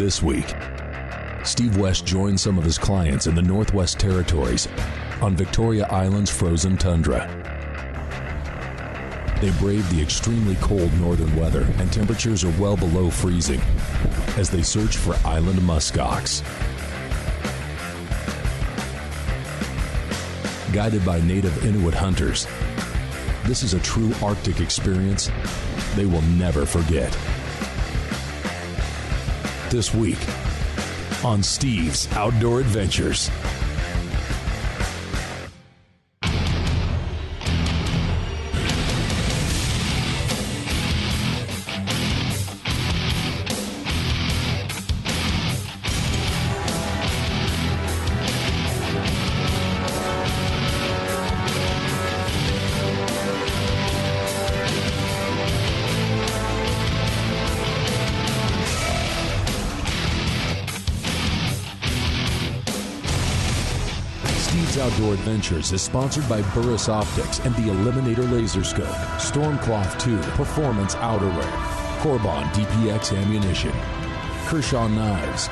This week, Steve West joined some of his clients in the Northwest Territories on Victoria Island's frozen tundra. They braved the extremely cold northern weather, and temperatures are well below freezing as they search for island muskox. Guided by native Inuit hunters, this is a true Arctic experience they will never forget. This week on Steve's Outdoor Adventures. Outdoor Adventures is sponsored by Burris Optics and the Eliminator Laser Scope, Stormcloth 2 Performance Outerwear, Corbon DPX Ammunition, Kershaw Knives,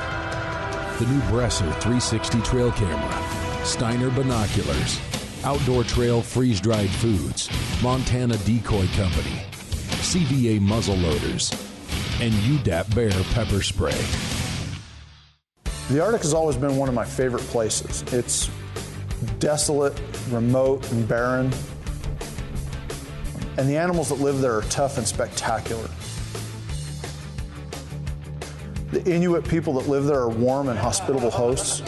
the new Bresser 360 Trail Camera, Steiner Binoculars, Outdoor Trail Freeze-Dried Foods, Montana Decoy Company, CVA Muzzle Loaders, and UDAP Bear Pepper Spray. The Arctic has always been one of my favorite places. It's desolate, remote, and barren. And the animals that live there are tough and spectacular. The Inuit people that live there are warm and hospitable hosts,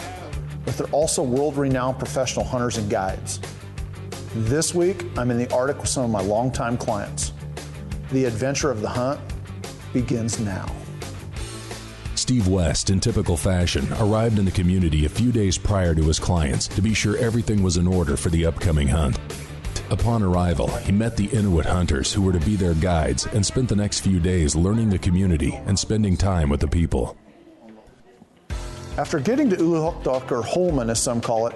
but they're also world-renowned professional hunters and guides. This week, I'm in the Arctic with some of my longtime clients. The adventure of the hunt begins now. Steve West, in typical fashion, arrived in the community a few days prior to his clients to be sure everything was in order for the upcoming hunt. Upon arrival, he met the Inuit hunters who were to be their guides and spent the next few days learning the community and spending time with the people. After getting to Uluhuktuk, or Holman as some call it,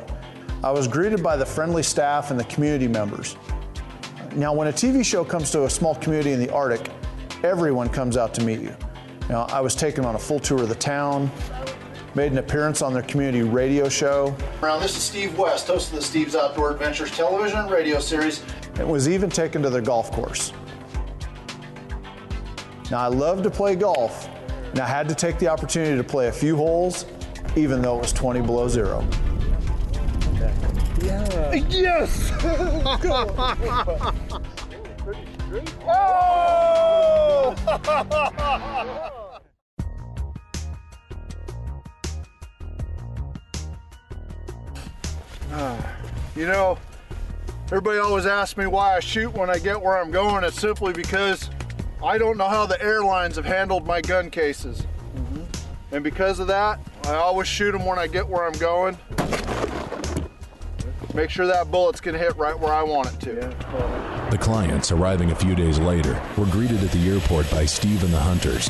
I was greeted by the friendly staff and the community members. Now, when a TV show comes to a small community in the Arctic, everyone comes out to meet you. Now, I was taken on a full tour of the town, made an appearance on their community radio show. This is Steve West, host of the Steve's Outdoor Adventures television and radio series. It was even taken to their golf course. Now, I love to play golf, and I had to take the opportunity to play a few holes, even though it was 20 below zero. Yeah. Yes! Oh! You know, everybody always asks me why I shoot when I get where I'm going. It's simply because I don't know how the airlines have handled my gun cases. And because of that, I always shoot them when I get where I'm going. Make sure that bullet's gonna hit right where I want it to. The clients, arriving a few days later, were greeted at the airport by Steve and the hunters.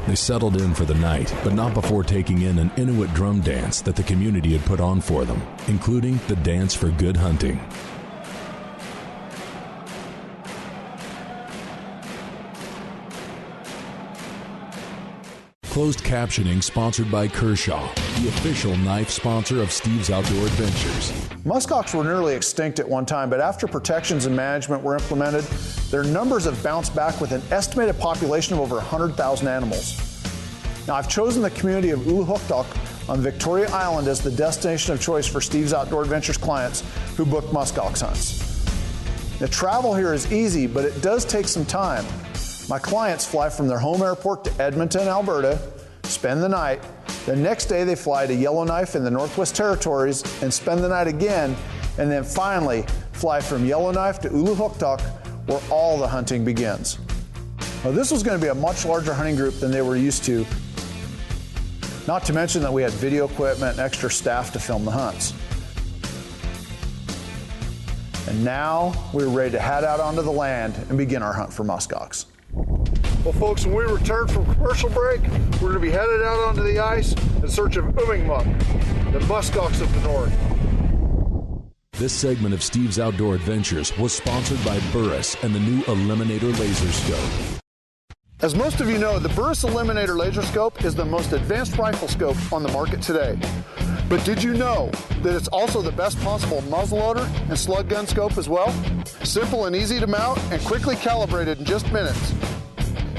They settled in for the night, but not before taking in an Inuit drum dance that the community had put on for them, including the Dance for Good Hunting. Closed captioning sponsored by Kershaw, the official knife sponsor of Steve's Outdoor Adventures. Muskox were nearly extinct at one time, but after protections and management were implemented, their numbers have bounced back with an estimated population of over 100,000 animals. Now, I've chosen the community of Uluhuktuk on Victoria Island as the destination of choice for Steve's Outdoor Adventures clients who book muskox hunts. The travel here is easy, but it does take some time. My clients fly from their home airport to Edmonton, Alberta, spend the night. The next day they fly to Yellowknife in the Northwest Territories and spend the night again, and then finally fly from Yellowknife to Uluhuktuk, where all the hunting begins. Now, this was going to be a much larger hunting group than they were used to, not to mention that we had video equipment and extra staff to film the hunts. And now we're ready to head out onto the land and begin our hunt for muskox. Well, folks, when we return from commercial break, we're going to be headed out onto the ice in search of Ummingmuk, the muskox of the north. This segment of Steve's Outdoor Adventures was sponsored by Burris and the new Eliminator Laser Scope. As most of you know, the Burris Eliminator laser scope is the most advanced rifle scope on the market today. But did you know that it's also the best possible muzzleloader and slug gun scope as well? Simple and easy to mount and quickly calibrated in just minutes.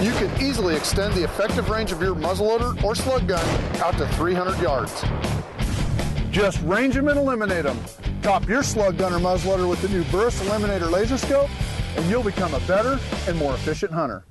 You can easily extend the effective range of your muzzleloader or slug gun out to 300 yards. Just range them and eliminate them. Top your slug gun or muzzleloader with the new Burris Eliminator laser scope, and you'll become a better and more efficient hunter.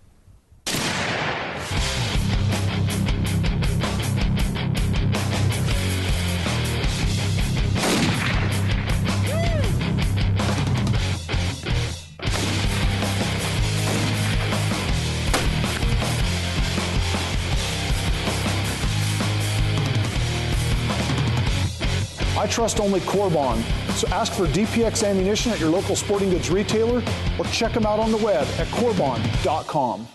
I trust only Corbon, so ask for DPX ammunition at your local sporting goods retailer or check them out on the web at corbon.com.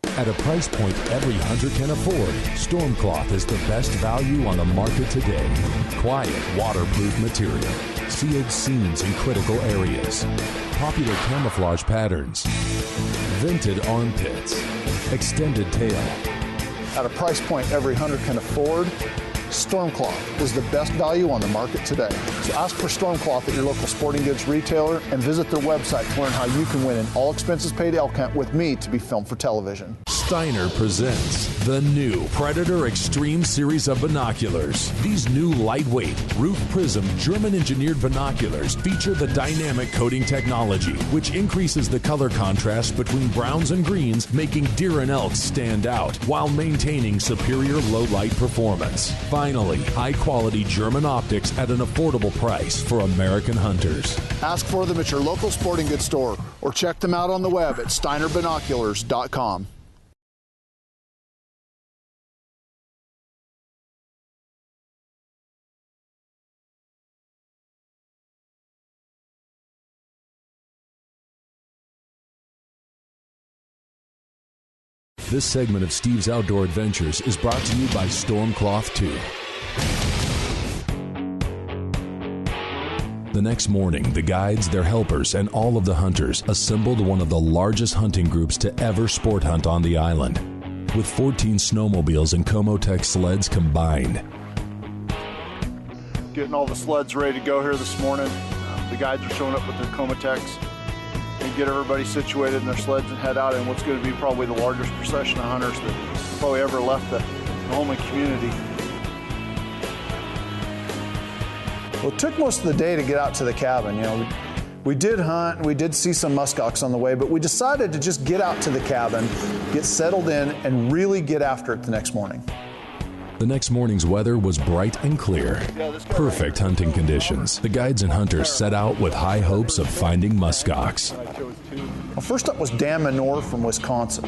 At a price point every hunter can afford, Stormcloth is the best value on the market today. Quiet, waterproof material, sealed seams in critical areas, popular camouflage patterns, vented armpits, extended tail. At a price point every hunter can afford, Stormcloth is the best value on the market today. So ask for Stormcloth at your local sporting goods retailer and visit their website to learn how you can win an all expenses paid elk hunt with me to be filmed for television. Steiner presents the new Predator Extreme series of binoculars. These new lightweight, roof prism, German-engineered binoculars feature the dynamic coating technology, which increases the color contrast between browns and greens, making deer and elk stand out while maintaining superior low-light performance. Finally, high-quality German optics at an affordable price for American hunters. Ask for them at your local sporting goods store or check them out on the web at steinerbinoculars.com. This segment of Steve's Outdoor Adventures is brought to you by Stormcloth 2. The next morning, the guides, their helpers, and all of the hunters assembled one of the largest hunting groups to ever sport hunt on the island, with 14 snowmobiles and Comotech sleds combined. Getting all the sleds ready to go here this morning. The guides are showing up with their Comotechs and get everybody situated in their sleds and head out in what's going to be probably the largest procession of hunters that probably ever left the Holman community. Well, it took most of the day to get out to the cabin. You know, we did hunt, we did see some muskox on the way, but we decided to just get out to the cabin, get settled in, and really get after it the next morning. The next morning's weather was bright and clear. Perfect hunting conditions. The guides and hunters set out with high hopes of finding muskox. Well, first up was Dan Minor from Wisconsin.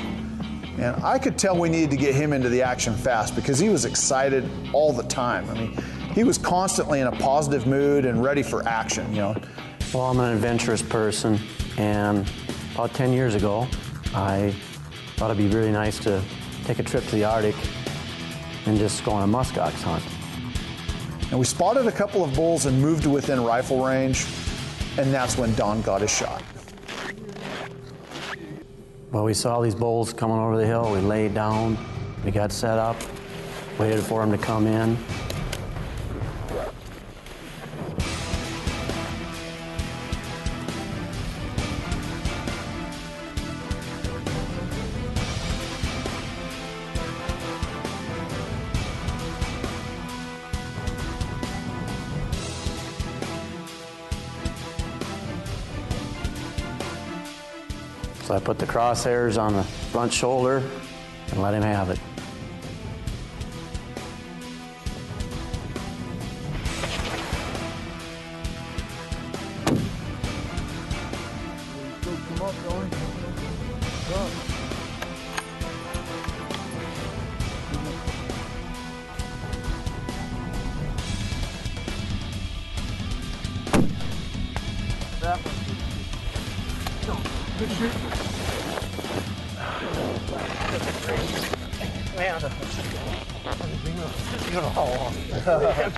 And I could tell we needed to get him into the action fast because he was excited all the time. I mean, he was constantly in a positive mood and ready for action, you know. Well, I'm an adventurous person, and about 10 years ago, I thought it'd be really nice to take a trip to the Arctic and just go on a muskox hunt. And we spotted a couple of bulls and moved to within rifle range, and that's when Don got his shot. Well, we saw these bulls coming over the hill. We laid down, we got set up, waited for them to come in. So I put the crosshairs on the front shoulder and let him have it.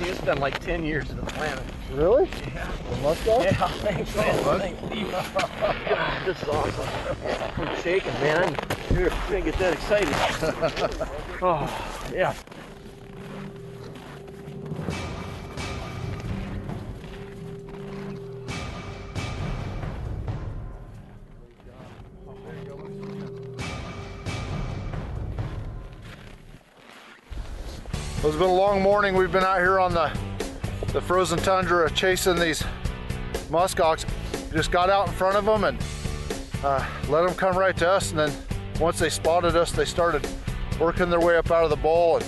It's been like 10 years to the planet. Really? Yeah. The muskox? Yeah, thanks, man. Thanks, Steve. God, this is awesome. I'm shaking, man. Here, can't get that excited. Oh, yeah. Well, it's been a long morning. We've been out here on the frozen tundra chasing these muskox. Just got out in front of them and let them come right to us, and then once they spotted us, they started working their way up out of the bowl, and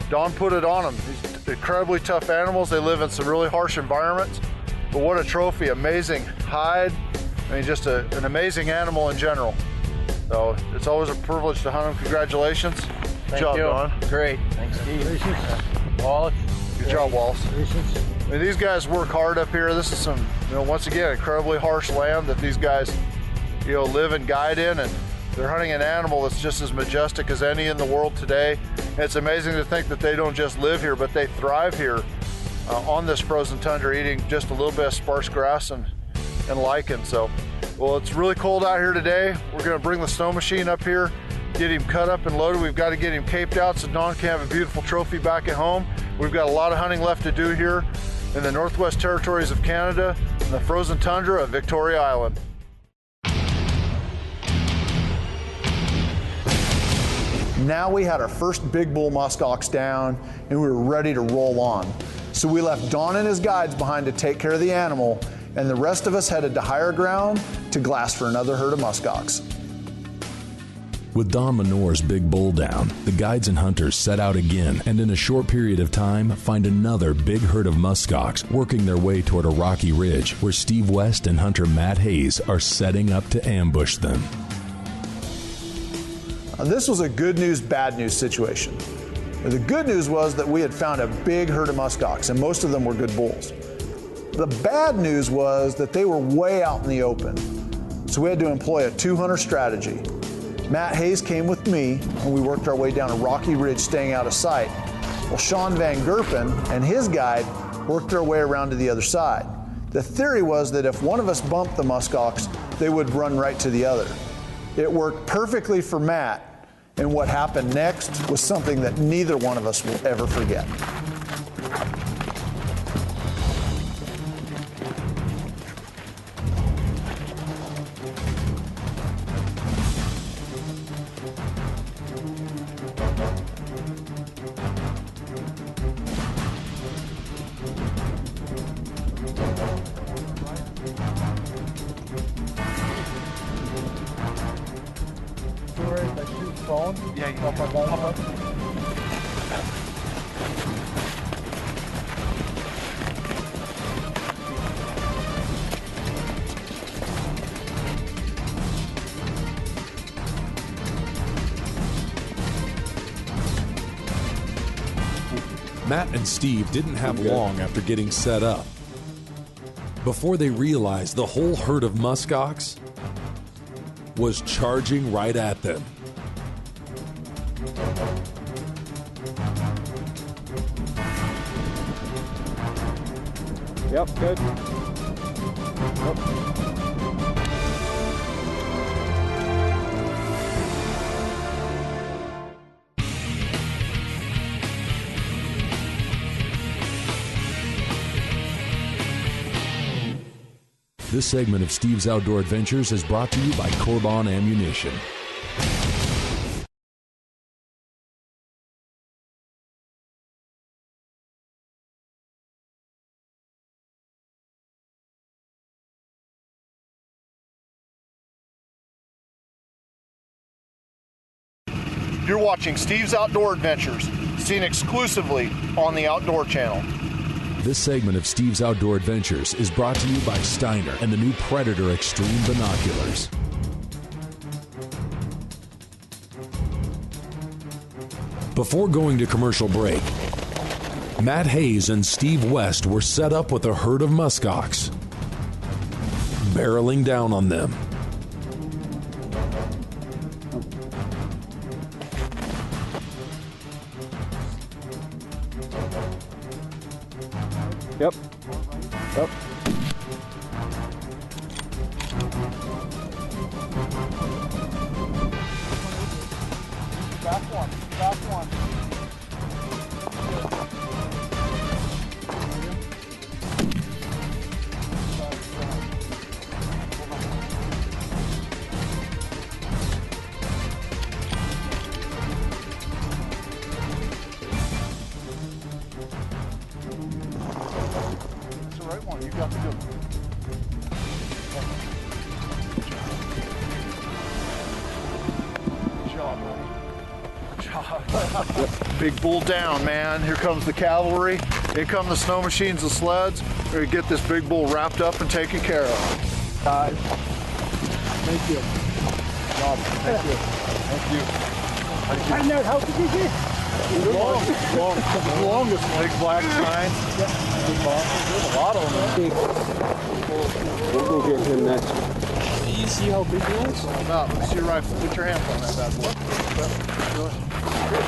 Don put it on them. These incredibly tough animals. They live in some really harsh environments, but what a trophy. Amazing hide. I mean, just an amazing animal in general. So it's always a privilege to hunt them. Congratulations. Good job, Don. Great. Thanks, Steve. Wallace. Good job, Wallace. I mean, these guys work hard up here. This is some, once again, incredibly harsh land that these guys, live and guide in, and they're hunting an animal that's just as majestic as any in the world today. And it's amazing to think that they don't just live here, but they thrive here on this frozen tundra, eating just a little bit of sparse grass and lichen. So, well, it's really cold out here today. We're gonna bring the snow machine up here, get him cut up and loaded. We've got to get him caped out so Don can have a beautiful trophy back at home. We've got a lot of hunting left to do here in the Northwest Territories of Canada, in the frozen tundra of Victoria Island. Now we had our first big bull muskox down and we were ready to roll on. So we left Don and his guides behind to take care of the animal, and the rest of us headed to higher ground to glass for another herd of muskox. With Don Menor's big bull down, the guides and hunters set out again, and in a short period of time find another big herd of muskox working their way toward a rocky ridge where Steve West and hunter Matt Hayes are setting up to ambush them. This was a good news, bad news situation. The good news was that we had found a big herd of muskox, and most of them were good bulls. The bad news was that they were way out in the open, so we had to employ a two-hunter strategy. Matt Hayes came with me, and we worked our way down a rocky ridge staying out of sight, while Sean Van Gerpen and his guide worked their way around to the other side. The theory was that if one of us bumped the muskox, they would run right to the other. It worked perfectly for Matt, and what happened next was something that neither one of us will ever forget. Yeah, you hop up. Matt and Steve didn't have long after getting set up before they realized the whole herd of muskox was charging right at them. Yep, good. Yep. This segment of Steve's Outdoor Adventures is brought to you by Corbon Ammunition. You're watching Steve's Outdoor Adventures, seen exclusively on the Outdoor Channel. This segment of Steve's Outdoor Adventures is brought to you by Steiner and the new Predator Extreme Binoculars. Before going to commercial break, Matt Hayes and Steve West were set up with a herd of muskox, barreling down on them. Yep. Yep. Big bull down, man. Here comes the cavalry. Here come the snow machines and sleds. We're gonna get this big bull wrapped up and taken care of. Thank you. Rob, thank you. Thank you. I know how to do this. The longest big black sign. There's a lot of them. We'll go get him next. You see how big he is? Let me see your rifle. Put your hands on that bad boy.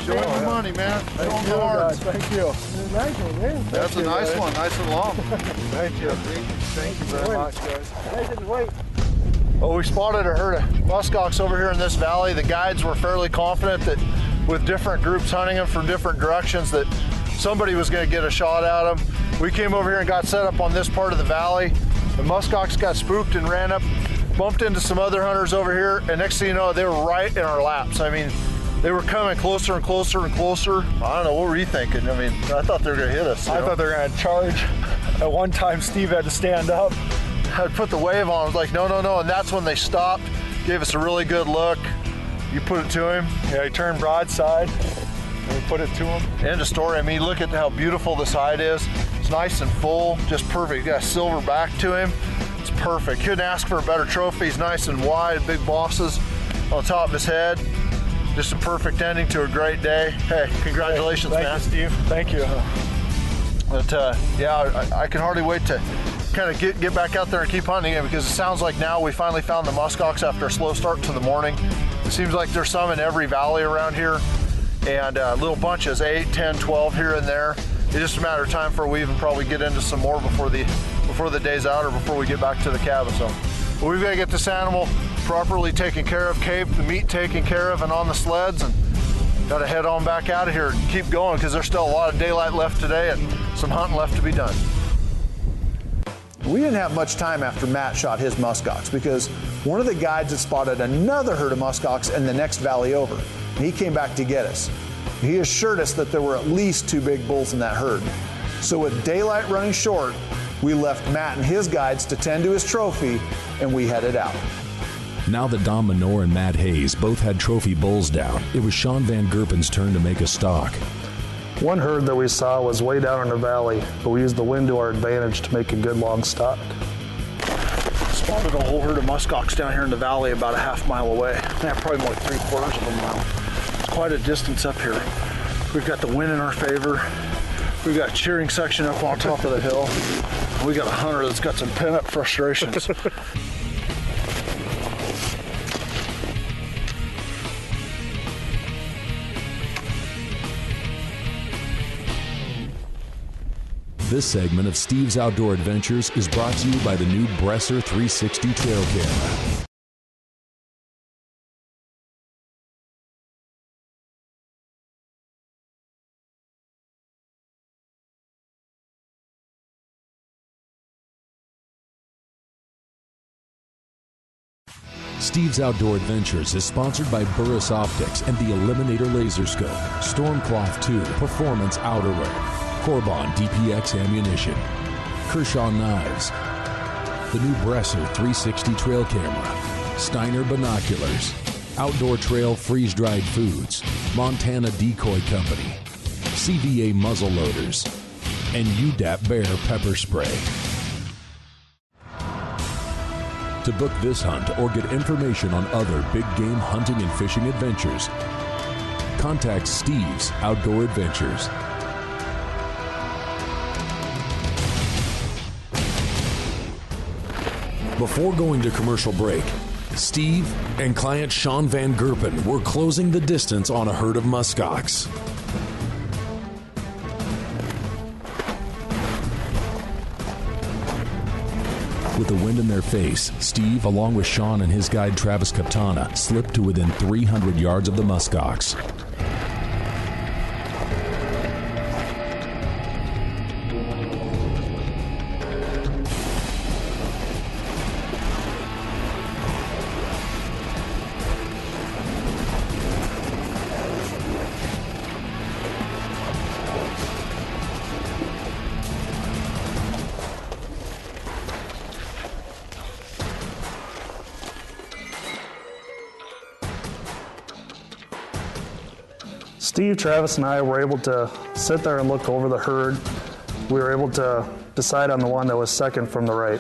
Show him the money, man. Show him the arms. Thank you. Nice one, man. That's a nice one. Nice and long. Thank you. Thank you very much, guys. Nice and white. Well, we spotted a herd of muskox over here in this valley. The guides were fairly confident that with different groups hunting them from different directions that somebody was going to get a shot at them. We came over here and got set up on this part of the valley. The muskox got spooked and ran up, bumped into some other hunters over here, and next thing you know, they were right in our laps. I mean, they were coming closer and closer and closer. I don't know, what were you thinking? I mean, I thought they were going to hit us. I thought they were going to charge. At one time, Steve had to stand up. I'd put the wave on. I was like, no, no, no. And that's when they stopped, gave us a really good look. You put it to him. Yeah, he turned broadside, and we put it to him. End of story. I mean, look at how beautiful this hide is. It's nice and full, just perfect. Got a silver back to him. It's perfect. Couldn't ask for a better trophy. He's nice and wide, big bosses on top of his head. Just a perfect ending to a great day. Hey, congratulations, Thank man. you, Steve. Thank you. But yeah, I can hardly wait to kind of get back out there and keep hunting it, because it sounds like now we finally found the muskox after a slow start to the morning. It seems like there's some in every valley around here, and little bunches, 8, 10, 12 here and there. It's just a matter of time before we even probably get into some more before the day's out or before we get back to the cabin. So but we've got to get this animal properly taken care of, caved, the meat taken care of and on the sleds, and got to head on back out of here and keep going, because there's still a lot of daylight left today and some hunting left to be done. We didn't have much time after Matt shot his muskox, because one of the guides had spotted another herd of muskox in the next valley over, and he came back to get us. He assured us that there were at least 2 big bulls in that herd. So with daylight running short, we left Matt and his guides to tend to his trophy, and we headed out. Now that Don Menor and Matt Hayes both had trophy bulls down, it was Sean Van Gerpen's turn to make a stalk. One herd that we saw was way down in the valley, but we used the wind to our advantage to make a good long stalk. Spotted a whole herd of muskox down here in the valley about a half mile away. Yeah, probably more like 3/4 of a mile. It's quite a distance up here. We've got the wind in our favor. We've got a cheering section up on top of the hill. We got a hunter that's got some pent-up frustrations. This segment of Steve's Outdoor Adventures is brought to you by the new Bresser 360 trail camera. Steve's Outdoor Adventures is sponsored by Burris Optics and the Eliminator Laser Scope, Stormcloth 2 Performance Outerwear, Corbon DPX Ammunition, Kershaw Knives, the new Bresser 360 Trail Camera, Steiner Binoculars, Outdoor Trail Freeze-Dried Foods, Montana Decoy Company, CVA Muzzle Loaders, and UDAP Bear Pepper Spray. To book this hunt or get information on other big game hunting and fishing adventures, contact Steve's Outdoor Adventures. Before going to commercial break, Steve and client Sean Van Gerpen were closing the distance on a herd of muskox. With the wind in their face, Steve, along with Sean and his guide Travis Captana, slipped to within 300 yards of the muskox. Steve, Travis, and I were able to sit there and look over the herd. We were able to decide on the one that was second from the right.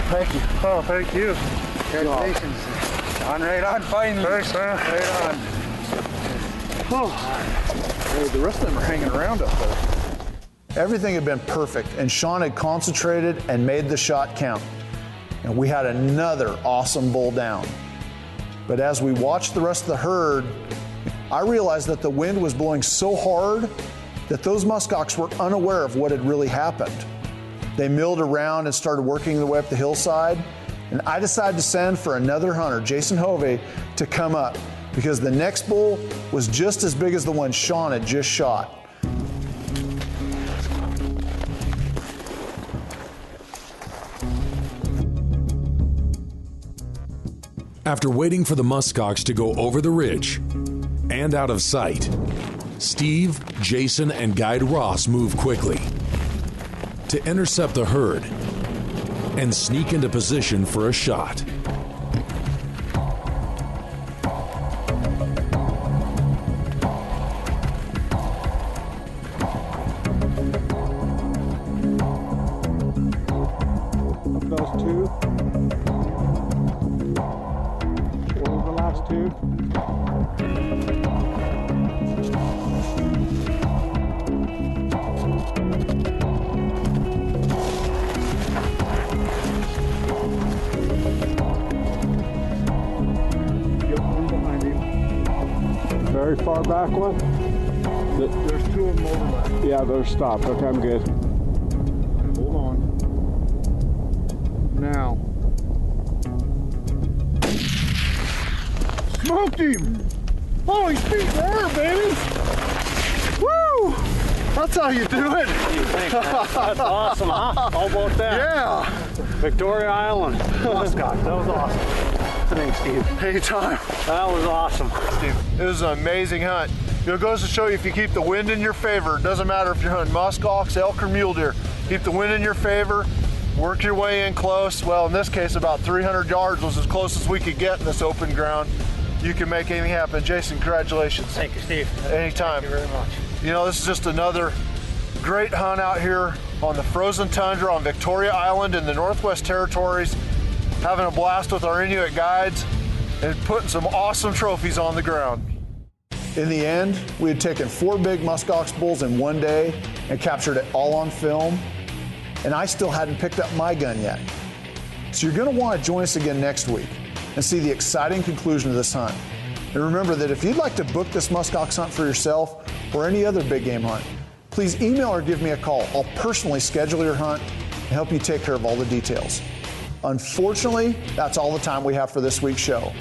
Thank you. Oh, thank you. Congratulations. Right on, finally. Thanks, man. Right on. Oh. The rest of them are hanging around up there. Everything had been perfect, and Sean had concentrated and made the shot count. And we had another awesome bull down. But as we watched the rest of the herd, I realized that the wind was blowing so hard that those muskox were unaware of what had really happened. They milled around and started working their way up the hillside, and I decided to send for another hunter, Jason Hovey, to come up because the next bull was just as big as the one Sean had just shot. After waiting for the muskox to go over the ridge and out of sight, Steve, Jason, and Guide Ross move quickly to intercept the herd and sneak into position for a shot. Those two. What was the last two? Very far back one? There's two of them over there. Yeah, they're stopped. Okay, I'm good. Hold on. Now. Smoked him! Oh, he's beating the air, baby! Woo! That's how you do it! That's awesome, huh? How about that? Yeah! Victoria Island. Muskox, that was awesome. Thanks, Steve. Anytime. That was awesome. It was an amazing hunt. It goes to show you if you keep the wind in your favor, it doesn't matter if you're hunting muskox, elk, or mule deer. Keep the wind in your favor, work your way in close. Well, in this case, about 300 yards was as close as we could get in this open ground. You can make anything happen. Jason, congratulations. Thank you, Steve. Anytime. Thank you very much. You know, this is just another great hunt out here on the frozen tundra on Victoria Island in the Northwest Territories, having a blast with our Inuit guides and putting some awesome trophies on the ground. In the end, we had taken 4 big muskox bulls in one day and captured it all on film, and I still hadn't picked up my gun yet. So you're going to want to join us again next week and see the exciting conclusion of this hunt. And remember that if you'd like to book this muskox hunt for yourself or any other big game hunt, please email or give me a call. I'll personally schedule your hunt and help you take care of all the details. Unfortunately, that's all the time we have for this week's show.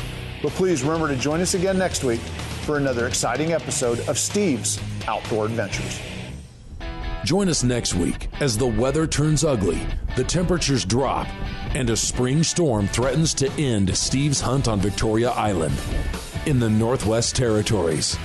But please remember to join us again next week for another exciting episode of Steve's Outdoor Adventures. Join us next week as the weather turns ugly, the temperatures drop, and a spring storm threatens to end Steve's hunt on Victoria Island in the Northwest Territories.